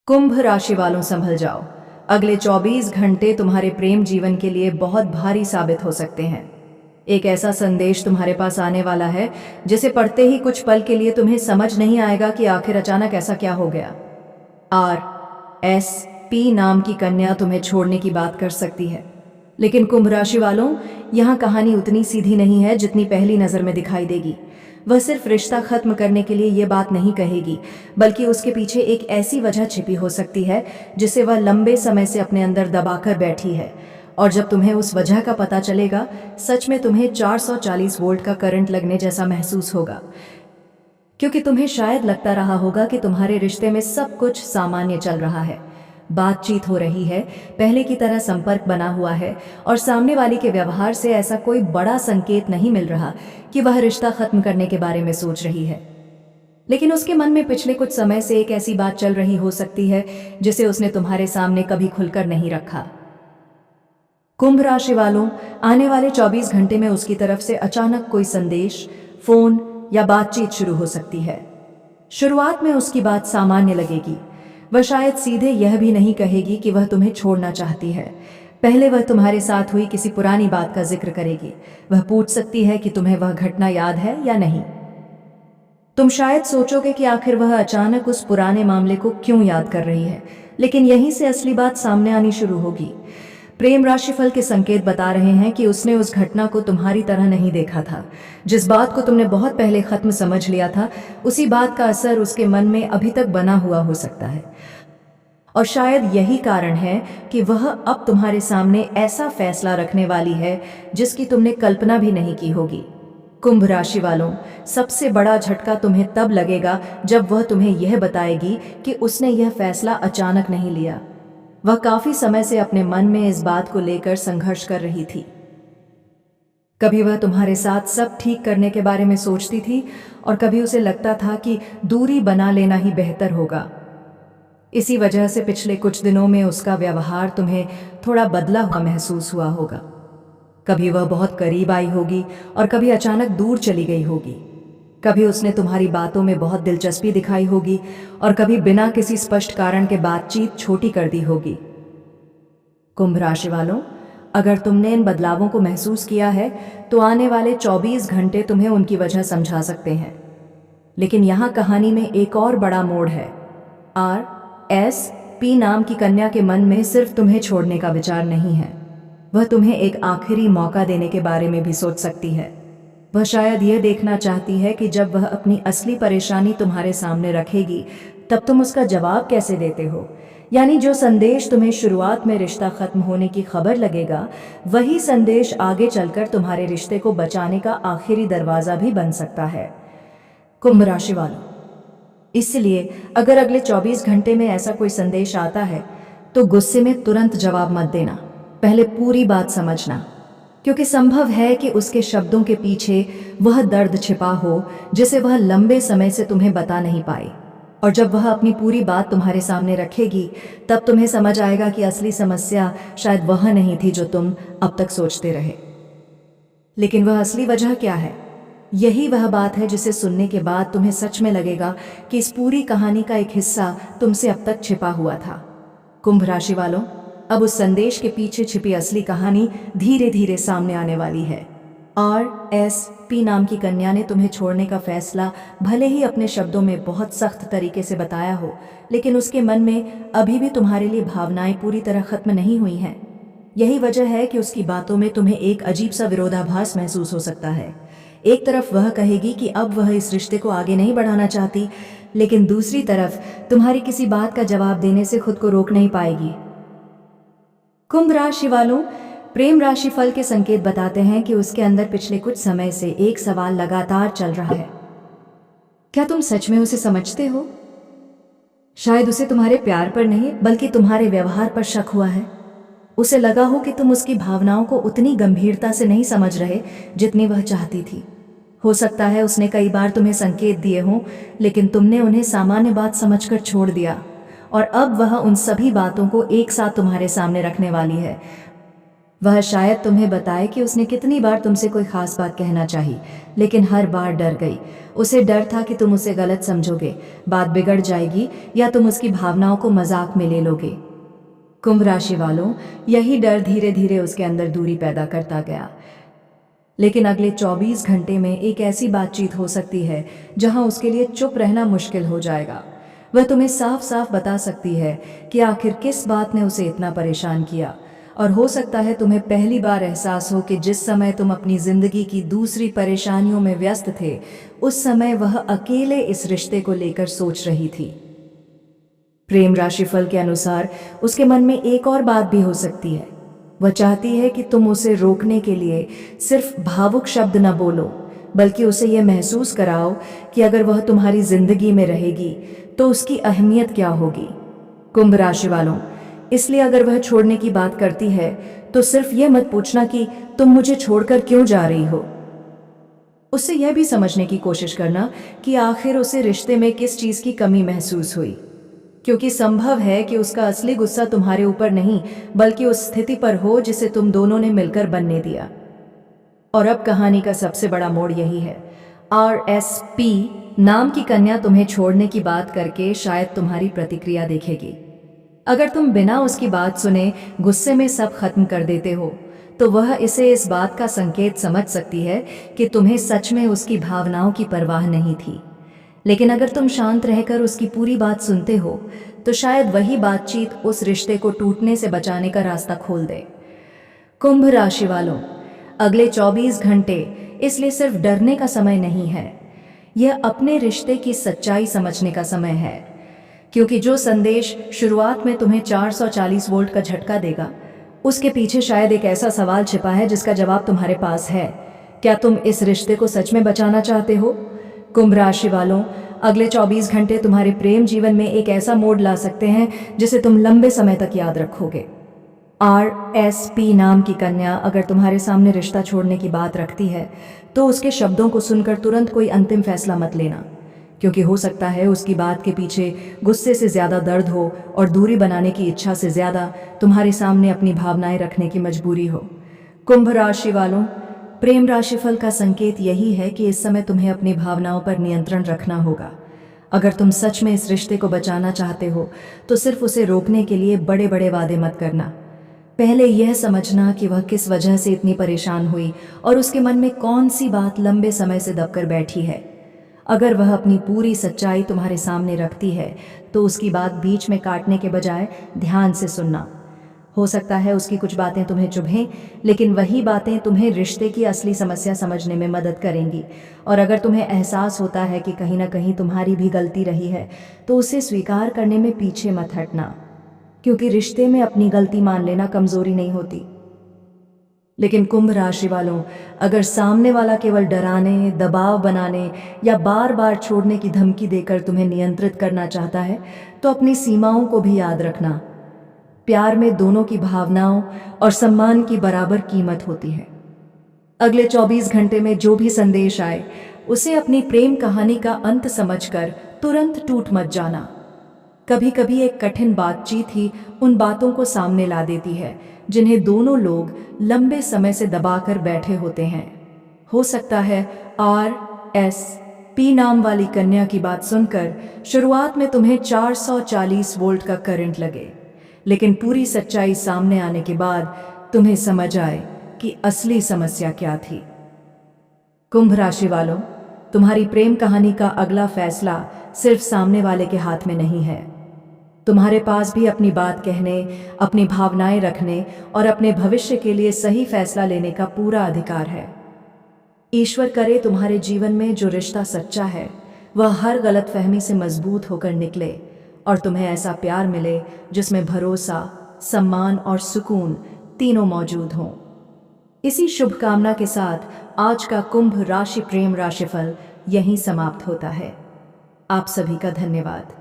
कुंभ राशि वालों संभल जाओ। अगले 24 घंटे तुम्हारे प्रेम जीवन के लिए बहुत भारी साबित हो सकते हैं। एक ऐसा संदेश तुम्हारे पास आने वाला है जिसे पढ़ते ही कुछ पल के लिए तुम्हें समझ नहीं आएगा कि आखिर अचानक ऐसा क्या हो गया। RSP नाम की कन्या तुम्हें छोड़ने की बात कर सकती है, लेकिन कुंभ राशि वालों, यहाँ कहानी उतनी सीधी नहीं है जितनी पहली नजर में दिखाई देगी। वह सिर्फ रिश्ता खत्म करने के लिए ये बात नहीं कहेगी, बल्कि उसके पीछे एक ऐसी वजह छिपी हो सकती है जिसे वह लंबे समय से अपने अंदर दबाकर बैठी है। और जब तुम्हें उस वजह का पता चलेगा, सच में तुम्हें 440 वोल्ट का करंट लगने जैसा महसूस होगा, क्योंकि तुम्हें शायद लगता रहा होगा कि तुम्हारे रिश्ते में सब कुछ सामान्य चल रहा है। बातचीत हो रही है, पहले की तरह संपर्क बना हुआ है, और सामने वाली के व्यवहार से ऐसा कोई बड़ा संकेत नहीं मिल रहा कि वह रिश्ता खत्म करने के बारे में सोच रही है। लेकिन उसके मन में पिछले कुछ समय से एक ऐसी बात चल रही हो सकती है जिसे उसने तुम्हारे सामने कभी खुलकर नहीं रखा। कुंभ राशि वालों, आने वाले 24 घंटे में उसकी तरफ से अचानक कोई संदेश, फोन या बातचीत शुरू हो सकती है। शुरुआत में उसकी बात सामान्य लगेगी। वह शायद सीधे यह भी नहीं कहेगी कि वह तुम्हें छोड़ना चाहती है। पहले वह तुम्हारे साथ हुई किसी पुरानी बात का जिक्र करेगी। वह पूछ सकती है कि तुम्हें वह घटना याद है या नहीं। तुम शायद सोचोगे कि आखिर वह अचानक उस पुराने मामले को क्यों याद कर रही है, लेकिन यहीं से असली बात सामने आनी शुरू होगी। प्रेम राशिफल के संकेत बता रहे हैं कि उसने उस घटना को तुम्हारी तरह नहीं देखा था। जिस बात को तुमने बहुत पहले खत्म समझ लिया था, उसी बात का असर उसके मन में अभी तक बना हुआ हो सकता है। और शायद यही कारण है कि वह अब तुम्हारे सामने ऐसा फैसला रखने वाली है जिसकी तुमने कल्पना भी नहीं की होगी। कुंभ राशि वालों, सबसे बड़ा झटका तुम्हें तब लगेगा जब वह तुम्हें यह बताएगी कि उसने यह फैसला अचानक नहीं लिया। वह काफी समय से अपने मन में इस बात को लेकर संघर्ष कर रही थी। कभी वह तुम्हारे साथ सब ठीक करने के बारे में सोचती थी, और कभी उसे लगता था कि दूरी बना लेना ही बेहतर होगा। इसी वजह से पिछले कुछ दिनों में उसका व्यवहार तुम्हें थोड़ा बदला हुआ महसूस हुआ होगा। कभी वह बहुत करीब आई होगी और कभी अचानक दूर चली गई होगी। कभी उसने तुम्हारी बातों में बहुत दिलचस्पी दिखाई होगी और कभी बिना किसी स्पष्ट कारण के बातचीत छोटी कर दी होगी। कुंभ राशि वालों, अगर तुमने इन बदलावों को महसूस किया है तो आने वाले 24 घंटे तुम्हें उनकी वजह समझा सकते हैं। लेकिन यहाँ कहानी में एक और बड़ा मोड़ है। RSP नाम की कन्या के मन में सिर्फ तुम्हें छोड़ने का विचार नहीं है, वह तुम्हें एक आखिरी मौका देने के बारे में भी सोच सकती है। वह शायद यह देखना चाहती है कि जब वह अपनी असली परेशानी तुम्हारे सामने रखेगी, तब तुम उसका जवाब कैसे देते हो। यानी जो संदेश तुम्हें शुरुआत में रिश्ता खत्म होने की खबर लगेगा, वही संदेश आगे चलकर तुम्हारे रिश्ते को बचाने का आखिरी दरवाजा भी बन सकता है। कुंभ राशि वालों, इसलिए अगर अगले 24 घंटे में ऐसा कोई संदेश आता है तो गुस्से में तुरंत जवाब मत देना। पहले पूरी बात समझना, क्योंकि संभव है कि उसके शब्दों के पीछे वह दर्द छिपा हो जिसे वह लंबे समय से तुम्हें बता नहीं पाई। और जब वह अपनी पूरी बात तुम्हारे सामने रखेगी, तब तुम्हें समझ आएगा कि असली समस्या शायद वह नहीं थी जो तुम अब तक सोचते रहे। लेकिन वह असली वजह क्या है? यही वह बात है जिसे सुनने के बाद तुम्हें सच में लगेगा कि इस पूरी कहानी का एक हिस्सा तुमसे अब तक छिपा हुआ था। कुंभ राशि वालों, अब उस संदेश के पीछे छिपी असली कहानी धीरे धीरे सामने आने वाली है। RSP नाम की कन्या ने तुम्हें छोड़ने का फैसला भले ही अपने शब्दों में बहुत सख्त तरीके से बताया हो, लेकिन उसके मन में अभी भी तुम्हारे लिए भावनाएं पूरी तरह खत्म नहीं हुई हैं। यही वजह है कि उसकी बातों में तुम्हें एक अजीब सा विरोधाभास महसूस हो सकता है। एक तरफ वह कहेगी कि अब वह इस रिश्ते को आगे नहीं बढ़ाना चाहती, लेकिन दूसरी तरफ तुम्हारी किसी बात का जवाब देने से खुद को रोक नहीं पाएगी। कुंभ राशि वालों, प्रेम राशि फल के संकेत बताते हैं कि उसके अंदर पिछले कुछ समय से एक सवाल लगातार चल रहा है। क्या तुम सच में उसे समझते हो? शायद उसे तुम्हारे प्यार पर नहीं, बल्कि तुम्हारे व्यवहार पर शक हुआ है। उसे लगा हो कि तुम उसकी भावनाओं को उतनी गंभीरता से नहीं समझ रहे जितनी वह चाहती थी। हो सकता है उसने कई बार तुम्हें संकेत दिए हों, लेकिन तुमने उन्हें सामान्य बात समझकर छोड़ दिया, और अब वह उन सभी बातों को एक साथ तुम्हारे सामने रखने वाली है। वह शायद तुम्हें बताए कि उसने कितनी बार तुमसे कोई खास बात कहना चाही, लेकिन हर बार डर गई। उसे डर था कि तुम उसे गलत समझोगे, बात बिगड़ जाएगी या तुम उसकी भावनाओं को मजाक में ले लोगे। कुंभ राशि वालों, यही डर धीरे धीरे उसके अंदर दूरी पैदा करता गया। लेकिन अगले 24 घंटे में एक ऐसी बातचीत हो सकती है जहां उसके लिए चुप रहना मुश्किल हो जाएगा। वह तुम्हें साफ साफ बता सकती है कि आखिर किस बात ने उसे इतना परेशान किया। और हो सकता है तुम्हें पहली बार एहसास हो कि जिस समय तुम अपनी जिंदगी की दूसरी परेशानियों में व्यस्त थे, उस समय वह अकेले इस रिश्ते को लेकर सोच रही थी। प्रेम राशिफल के अनुसार उसके मन में एक और बात भी हो सकती है। वह चाहती है कि तुम उसे रोकने के लिए सिर्फ भावुक शब्द न बोलो, बल्कि उसे यह महसूस कराओ कि अगर वह तुम्हारी जिंदगी में रहेगी तो उसकी अहमियत क्या होगी। कुंभ राशि वालों, इसलिए अगर वह छोड़ने की बात करती है तो सिर्फ यह मत पूछना कि तुम मुझे छोड़कर क्यों जा रही हो। उससे यह भी समझने की कोशिश करना कि आखिर उसे रिश्ते में किस चीज की कमी महसूस हुई, क्योंकि संभव है कि उसका असली गुस्सा तुम्हारे ऊपर नहीं बल्कि उस स्थिति पर हो जिसे तुम दोनों ने मिलकर बनने दिया। और अब कहानी का सबसे बड़ा मोड़ यही है। RSP नाम की कन्या तुम्हें छोड़ने की बात करके शायद तुम्हारी प्रतिक्रिया देखेगी। अगर तुम बिना उसकी बात सुने गुस्से में सब खत्म कर देते हो तो वह इसे इस बात का संकेत समझ सकती है कि तुम्हें सच में उसकी भावनाओं की परवाह नहीं थी। लेकिन अगर तुम शांत रहकर उसकी पूरी बात सुनते हो तो शायद वही बातचीत उस रिश्ते को टूटने से बचाने का रास्ता खोल दे। कुंभ राशि वालों, अगले 24 घंटे इसलिए सिर्फ डरने का समय नहीं है, यह अपने रिश्ते की सच्चाई समझने का समय है। क्योंकि जो संदेश शुरुआत में तुम्हें 440 वोल्ट का झटका देगा, उसके पीछे शायद एक ऐसा सवाल छिपा है जिसका जवाब तुम्हारे पास है। क्या तुम इस रिश्ते को सच में बचाना चाहते हो? कुंभ राशि वालों, अगले 24 घंटे तुम्हारे प्रेम जीवन में एक ऐसा मोड़ ला सकते हैं जिसे तुम लंबे समय तक याद रखोगे। RSP नाम की कन्या अगर तुम्हारे सामने रिश्ता छोड़ने की बात रखती है तो उसके शब्दों को सुनकर तुरंत कोई अंतिम फैसला मत लेना, क्योंकि हो सकता है उसकी बात के पीछे गुस्से से ज़्यादा दर्द हो और दूरी बनाने की इच्छा से ज़्यादा तुम्हारे सामने अपनी भावनाएं रखने की मजबूरी हो। कुंभ राशि वालों, प्रेम राशिफल का संकेत यही है कि इस समय तुम्हें अपनी भावनाओं पर नियंत्रण रखना होगा। अगर तुम सच में इस रिश्ते को बचाना चाहते हो तो सिर्फ उसे रोकने के लिए बड़े बड़े वादे मत करना। पहले यह समझना कि वह किस वजह से इतनी परेशान हुई और उसके मन में कौन सी बात लंबे समय से दबकर बैठी है। अगर वह अपनी पूरी सच्चाई तुम्हारे सामने रखती है तो उसकी बात बीच में काटने के बजाय ध्यान से सुनना। हो सकता है उसकी कुछ बातें तुम्हें चुभें, लेकिन वही बातें तुम्हें रिश्ते की असली समस्या समझने में मदद करेंगी। और अगर तुम्हें एहसास होता है कि कहीं ना कहीं तुम्हारी भी गलती रही है तो उसे स्वीकार करने में पीछे मत हटना, क्योंकि रिश्ते में अपनी गलती मान लेना कमजोरी नहीं होती। लेकिन कुंभ राशि वालों, अगर सामने वाला केवल डराने, दबाव बनाने या बार बार छोड़ने की धमकी देकर तुम्हें नियंत्रित करना चाहता है तो अपनी सीमाओं को भी याद रखना। प्यार में दोनों की भावनाओं और सम्मान की बराबर कीमत होती है। अगले 24 घंटे में जो भी संदेश आए उसे अपनी प्रेम कहानी का अंत समझकर तुरंत टूट मत जाना। कभी कभी एक कठिन बातचीत ही उन बातों को सामने ला देती है जिन्हें दोनों लोग लंबे समय से दबाकर बैठे होते हैं। हो सकता है RSP नाम वाली कन्या की बात सुनकर शुरुआत में तुम्हें 440 वोल्ट का करंट लगे, लेकिन पूरी सच्चाई सामने आने के बाद तुम्हें समझ आए कि असली समस्या क्या थी। कुंभ राशि वालों, तुम्हारी प्रेम कहानी का अगला फैसला सिर्फ सामने वाले के हाथ में नहीं है। तुम्हारे पास भी अपनी बात कहने, अपनी भावनाएं रखने और अपने भविष्य के लिए सही फैसला लेने का पूरा अधिकार है। ईश्वर करे तुम्हारे जीवन में जो रिश्ता सच्चा है वह हर गलतफहमी से मजबूत होकर निकले और तुम्हें ऐसा प्यार मिले जिसमें भरोसा, सम्मान और सुकून तीनों मौजूद हों। इसी शुभकामना के साथ आज का कुंभ राशि प्रेम राशिफल यहीं समाप्त होता है। आप सभी का धन्यवाद।